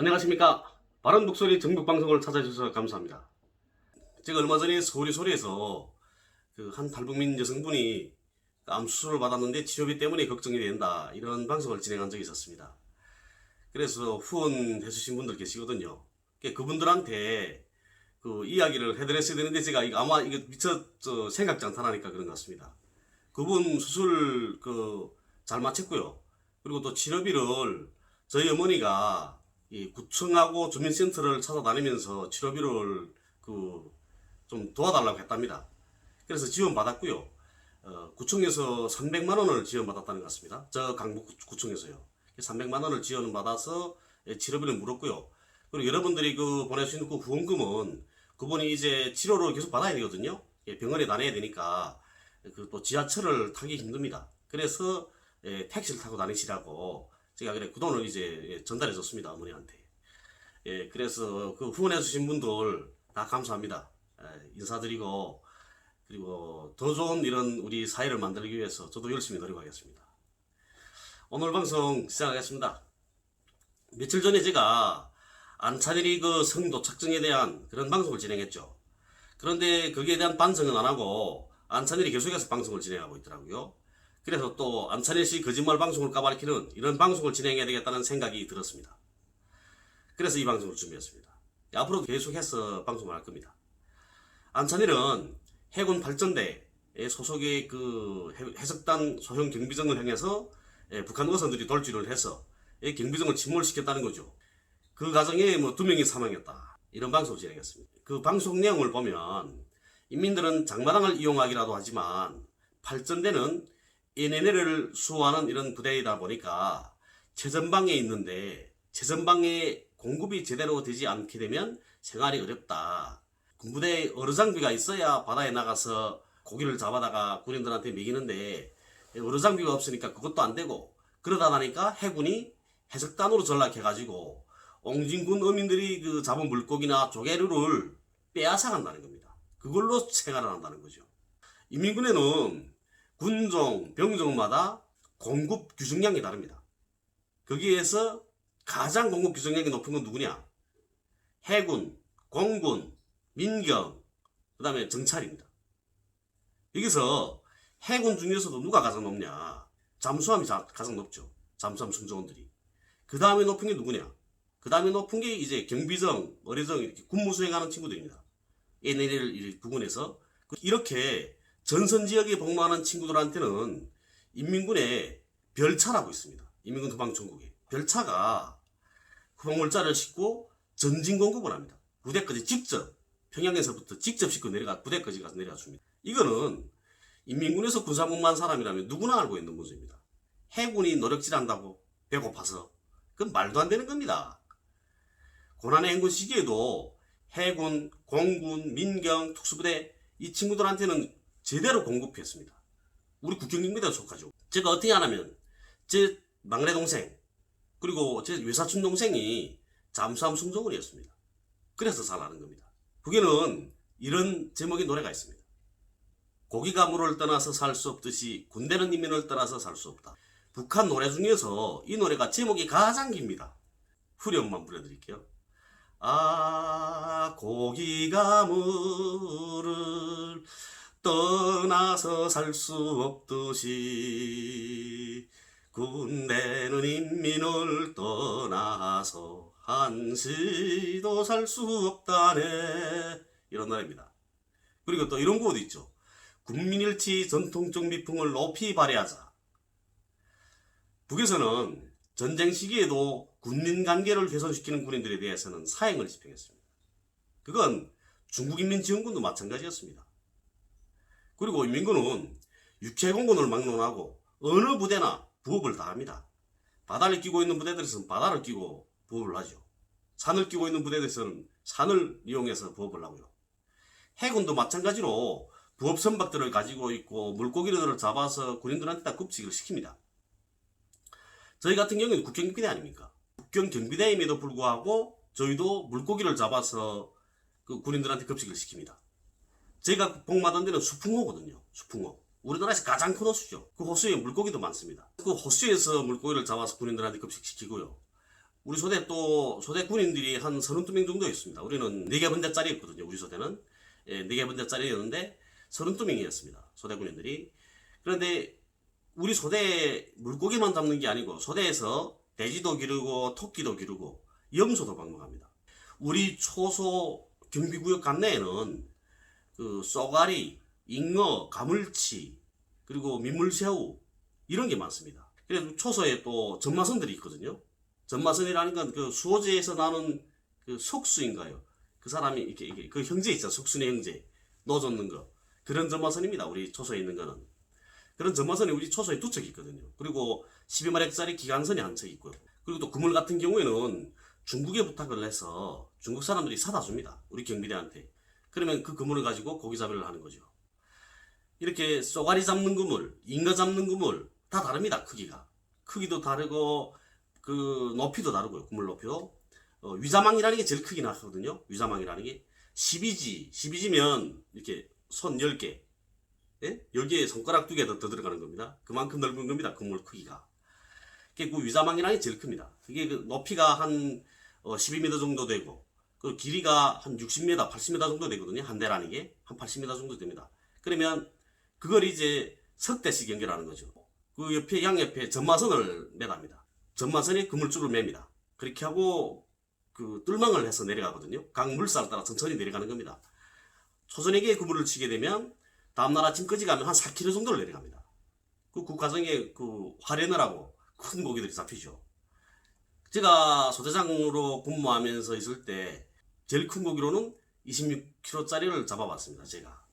안녕하십니까. 바른목소리 정북방송을 찾아주셔서 감사합니다. 제가 얼마 전에 서울에서 한 탈북민 여성분이 암수술을 받았는데 치료비 때문에 걱정이 된다, 이런 방송을 진행한 적이 있었습니다. 그래서 후원해 주신 분들 계시거든요. 그분들한테 그 이야기를 해드렸어야 되는데 제가 아마 이게 미처 생각지 않다니까 그런 것 같습니다. 그분 수술 잘 마쳤고요. 그리고 또 치료비를 저희 어머니가 이 구청하고 주민센터를 찾아다니면서 치료비를 좀 도와달라고 했답니다. 그래서 지원받았고요. 구청에서 300만 원을 지원받았다는 것 같습니다. 저 강북구청에서요. 300만 원을 지원받아서 치료비를 물었고요. 그리고 여러분들이 보낼 수 있는 그 후원금은 그분이 이제 치료를 계속 받아야 되거든요. 병원에 다녀야 되니까 또 지하철을 타기 힘듭니다. 그래서 택시를 타고 다니시라고 제가 그래 그 돈을 이제 전달해 줬습니다, 어머니한테. 그래서 후원해 주신 분들 다 감사합니다. 인사드리고, 그리고 더 좋은 이런 우리 사회를 만들기 위해서 저도 열심히 노력하겠습니다. 오늘 방송 시작하겠습니다. 며칠 전에 제가 안찬일이 성도 착정에 대한 그런 방송을 진행했죠. 그런데 거기에 대한 반성은 안 하고 안찬일이 계속해서 방송을 진행하고 있더라고요. 그래서 또 안찬일 씨 거짓말 방송을 까발키는 이런 방송을 진행해야 되겠다는 생각이 들었습니다. 그래서 이 방송을 준비했습니다. 앞으로도 계속해서 방송을 할 겁니다. 안찬일은 해군 발전대 소속의 해적단 소형 경비정을 향해서 북한 어선들이 돌주를 해서 경비정을 침몰시켰다는 거죠. 그 과정에 2명이 사망했다, 이런 방송을 진행했습니다. 그 방송 내용을 보면 인민들은 장마당을 이용하기라도 하지만 발전대는 NNL을 수호하는 이런 부대이다 보니까 최전방에 있는데 최전방에 공급이 제대로 되지 않게 되면 생활이 어렵다. 군부대에 어뢰장비가 있어야 바다에 나가서 고기를 잡아다가 군인들한테 먹이는데 어뢰장비가 없으니까 그것도 안 되고, 그러다 보니까 해군이 해적단으로 전락해가지고 옹진군 어민들이 잡은 물고기나 조개류를 빼앗아 간다는 겁니다. 그걸로 생활을 한다는 거죠. 인민군에는 군종, 병종마다 공급 규정량이 다릅니다. 거기에서 가장 공급 규정량이 높은 건 누구냐? 해군, 공군, 민경, 그 다음에 정찰입니다. 여기서 해군 중에서도 누가 가장 높냐? 잠수함이 가장 높죠. 잠수함 승조원들이. 그 다음에 높은 게 누구냐? 그 다음에 높은 게 이제 경비정, 어뢰정, 이렇게 군무 수행하는 친구들입니다. NLL 부근에서. 이렇게 전선 지역에 복무하는 친구들한테는 인민군에 별차라고 있습니다. 인민군 후방총국에 별차가 후방물자를 싣고 전진 공급을 합니다. 부대까지 직접, 평양에서부터 직접 싣고 부대까지 가서 내려가 줍니다. 이거는 인민군에서 군사복무한 사람이라면 누구나 알고 있는 문제입니다. 해군이 노력질한다고 배고파서 그건 말도 안 되는 겁니다. 고난의 행군 시기에도 해군, 공군, 민경, 특수부대 이 친구들한테는 제대로 공급했습니다. 우리 국경경비대에 속하죠. 제가 어떻게 하냐면 제 막내 동생 그리고 제 외사촌 동생이 잠수함 승조원이었습니다. 그래서 잘 아는 겁니다. 북에는 이런 제목의 노래가 있습니다. 고기가 물을 떠나서 살 수 없듯이 군대는 인민을 떠나서 살 수 없다. 북한 노래 중에서 이 노래가 제목이 가장 깁니다. 후렴만 불러드릴게요. 아, 고기가 물을 떠나서 살 수 없듯이 군대는 인민을 떠나서 한시도 살 수 없다네, 이런 노래입니다. 그리고 또 이런 구호도 있죠. 군민일치 전통적 미풍을 높이 발휘하자. 북에서는 전쟁 시기에도 군민관계를 훼손시키는 군인들에 대해서는 사형을 집행했습니다. 그건 중국인민지원군도 마찬가지였습니다. 그리고 인민군은 육해공군을 막론하고 어느 부대나 부업을 다 합니다. 바다를 끼고 있는 부대들에서는 바다를 끼고 부업을 하죠. 산을 끼고 있는 부대들에서는 산을 이용해서 부업을 하고요. 해군도 마찬가지로 부업 선박들을 가지고 있고 물고기들을 잡아서 군인들한테 다 급식을 시킵니다. 저희 같은 경우는 국경경비대 아닙니까? 국경경비대임에도 불구하고 저희도 물고기를 잡아서 군인들한테 급식을 시킵니다. 제가 복무하던 데는 수풍호거든요. 수풍호. 우리나라에서 가장 큰 호수죠. 그 호수에 물고기도 많습니다. 그 호수에서 물고기를 잡아서 군인들한테 급식시키고요. 우리 소대 또 소대 군인들이 한 32명 정도 있습니다. 우리는 4개 분대짜리였거든요. 우리 소대는 4개 분대짜리였는데 32명이었습니다. 소대 군인들이. 그런데 우리 소대 물고기만 잡는 게 아니고 소대에서 돼지도 기르고 토끼도 기르고 염소도 방문합니다. 우리 초소 경비구역 관내에는 그 쏘가리, 잉어, 가물치, 그리고 민물새우 이런 게 많습니다. 그래서 초소에 또 전마선들이 있거든요. 전마선이라는 건 그 수호제에서 나오는 그 속수인가요? 그 사람이 이렇게 그 형제 있잖아. 속순의 형제 넣어줬는 거 그런 전마선입니다. 우리 초소에 있는 거는 그런 전마선이 우리 초소에 2척 있거든요. 그리고 12마력짜리 기관선이 1척 있고요. 그리고 또 그물 같은 경우에는 중국에 부탁을 해서 중국 사람들이 사다 줍니다. 우리 경비대한테. 그러면 그 그물을 가지고 고기잡이를 하는 거죠. 이렇게 쏘가리 잡는 그물, 잉어 잡는 그물 다 다릅니다. 크기도 다르고 그 높이도 다르고요. 그물 높이도. 위자망이라는 게 제일 크긴 하거든요. 위자망이라는 게 12지면 이렇게 손 10개, 예? 10개에 손가락 2개 더 들어가는 겁니다. 그만큼 넓은 겁니다. 그물 크기가. 그 위자망이라는 게 제일 큽니다. 그게 그 높이가 한 12m 정도 되고 그 길이가 한 60m, 80m 정도 되거든요. 한 대라는 게 한 80m 정도 됩니다. 그러면 그걸 이제 석대씩 연결하는 거죠. 그 옆에 양옆에 전마선을 매답니다. 전마선에 그물줄을 맵니다. 그렇게 하고 그 뚫망을 해서 내려가거든요. 강 물살을 따라 천천히 내려가는 겁니다. 초저녁에 그물을 치게 되면 다음날 아침까지 가면 한 4km 정도를 내려갑니다. 그 과정에 그 화련을 하고 큰 고기들이 잡히죠. 제가 소대장으로 근무하면서 있을 때 제일 큰 고기로는 26kg짜리를 잡아봤습니다. 제가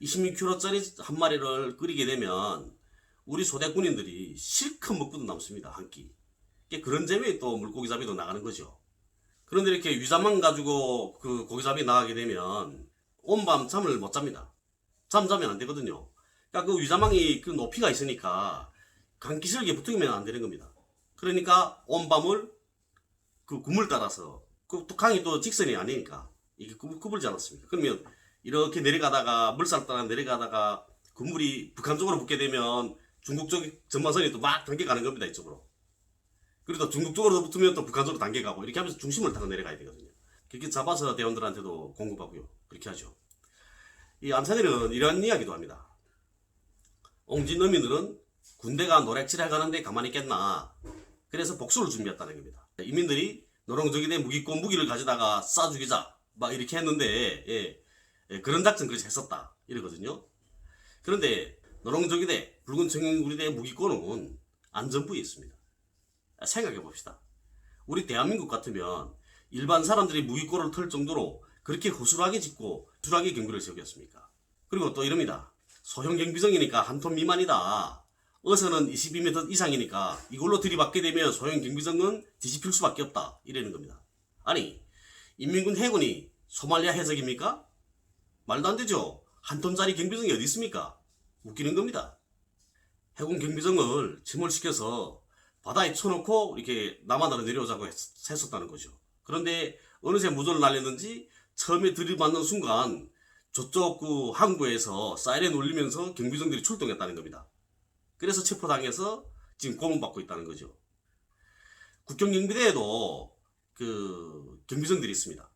26kg짜리 한 마리를 끓이게 되면 우리 소대 군인들이 실컷 먹고도 남습니다. 한 끼. 그런 재미에 또 물고기 잡이도 나가는 거죠. 그런데 이렇게 위자망 가지고 그 고기 잡이 나가게 되면 온밤 잠을 못 잡니다. 잠자면 안 되거든요. 그러니까 그 위자망이 그 높이가 있으니까 강기슬기에 붙으면 안 되는 겁니다. 그러니까 온밤을 그 구물 따라서 그 강이 또 직선이 아니니까 이게 구불지 않았습니까? 그러면 이렇게 내려가다가 물살 따라 내려가다가 그물이 북한 쪽으로 붙게 되면 중국 쪽 전마선이 또 막 당겨가는 겁니다. 이쪽으로. 그리고 또 중국 쪽으로 붙으면 또 북한 쪽으로 당겨가고 이렇게 하면서 중심을 타고 내려가야 되거든요. 그렇게 잡아서 대원들한테도 공급하고요. 그렇게 하죠. 이 안산에는 이런 이야기도 합니다. 옹진 어민들은 군대가 노략질해 가는데 가만히 있겠나. 그래서 복수를 준비했다는 겁니다. 인민들이 노롱저기대 무기고 무기를 가져다가 쏴 죽이자 막 이렇게 했는데 그런 작전 그렇게 했었다 이러거든요. 그런데 노롱저기대 붉은 청룡구리대 무기고는 안전부에 있습니다. 생각해 봅시다. 우리 대한민국 같으면 일반 사람들이 무기고를 털 정도로 그렇게 허술하게 짓고 허술하게 경비를 세우겠습니까? 그리고 또 이럽니다. 소형 경비정이니까 한 톤 미만이다. 어선은 22m 이상이니까 이걸로 들이받게 되면 소형 경비정은 뒤집힐 수밖에 없다. 이러는 겁니다. 아니, 인민군 해군이 소말리아 해적입니까? 말도 안 되죠. 한 톤짜리 경비정이 어디 있습니까? 웃기는 겁니다. 해군 경비정을 침몰시켜서 바다에 쳐놓고 이렇게 남한으로 내려오자고 했었다는 거죠. 그런데 어느새 무전을 날렸는지 처음에 들이받는 순간 저쪽 그 항구에서 사이렌 울리면서 경비정들이 출동했다는 겁니다. 그래서 체포당해서 지금 고문받고 있다는 거죠. 국경경비대에도 그 경비정들이 있습니다.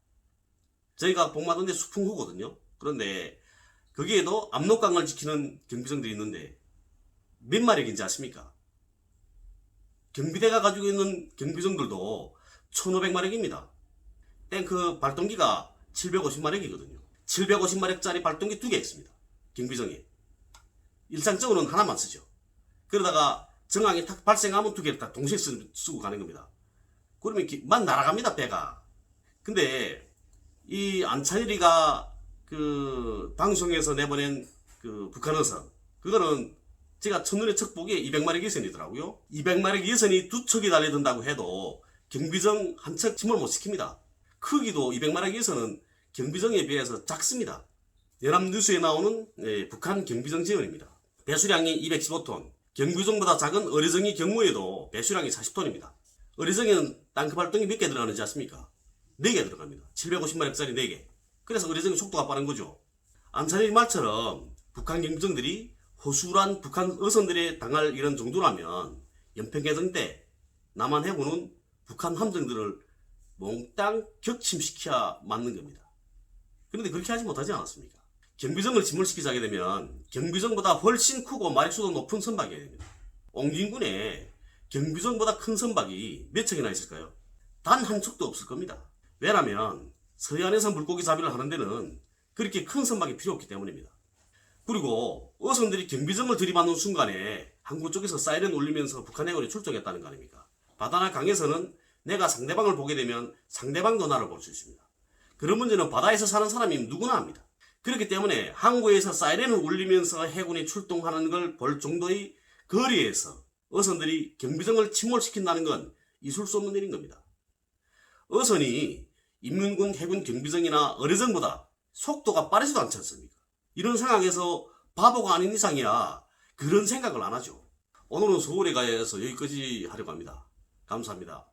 저희가 복무하던 데 수풍호거든요. 그런데 거기에도 압록강을 지키는 경비정들이 있는데 몇 마력인지 아십니까? 경비대가 가지고 있는 경비정들도 1500마력입니다. 탱크 발동기가 750마력이거든요. 750마력짜리 발동기 2개 있습니다. 경비정에. 일상적으로는 하나만 쓰죠. 그러다가 정황이 탁 발생하면 2개를 딱 동시에 쓰고 가는 겁니다. 그러면 막 날아갑니다, 배가. 근데 이 안찬일이가 그 방송에서 내보낸 그 북한 어선, 그거는 제가 첫눈에 첫 보기에 200마력 예선이더라고요. 200마력 예선이 2척이 달려든다고 해도 경비정 한 척 침몰 못 시킵니다. 크기도 200마력 예선은 경비정에 비해서 작습니다. 연합뉴스에 나오는 북한 경비정 지원입니다. 배수량이 215톤, 경비정보다 작은 어리정이 경무에도 배수량이 40톤입니다. 어리정에는 땅크 발동이 몇 개 들어가는지 아십니까? 4개 들어갑니다. 750마력짜리 4개. 그래서 어리정이 속도가 빠른 거죠. 안찬일 말처럼 북한 경비정들이 허술한 북한 어선들에 당할 이런 정도라면 연평해전 때 남한 해군은 북한 함정들을 몽땅 격침시켜야 맞는 겁니다. 그런데 그렇게 하지 못하지 않았습니까? 경비정을 침몰시키자게 되면 경비정보다 훨씬 크고 마력수도 높은 선박이어야 됩니다. 옹진군에 경비정보다 큰 선박이 몇 척이나 있을까요? 단 한 척도 없을 겁니다. 왜냐하면 서해안에서 물고기 잡이를 하는 데는 그렇게 큰 선박이 필요 없기 때문입니다. 그리고 어선들이 경비정을 들이받는 순간에 항구 쪽에서 사이렌 울리면서 북한 해군이 출동했다는 거 아닙니까? 바다나 강에서는 내가 상대방을 보게 되면 상대방도 나를 볼 수 있습니다. 그런 문제는 바다에서 사는 사람이 누구나 합니다. 그렇기 때문에 항구에서 사이렌을 울리면서 해군이 출동하는 걸 볼 정도의 거리에서 어선들이 경비정을 침몰시킨다는 건 있을 수 없는 일인 겁니다. 어선이 인민군 해군 경비정이나 어뢰정보다 속도가 빠르지도 않지 않습니까? 이런 상황에서 바보가 아닌 이상이야 그런 생각을 안 하죠. 오늘은 서울에 가서 여기까지 하려고 합니다. 감사합니다.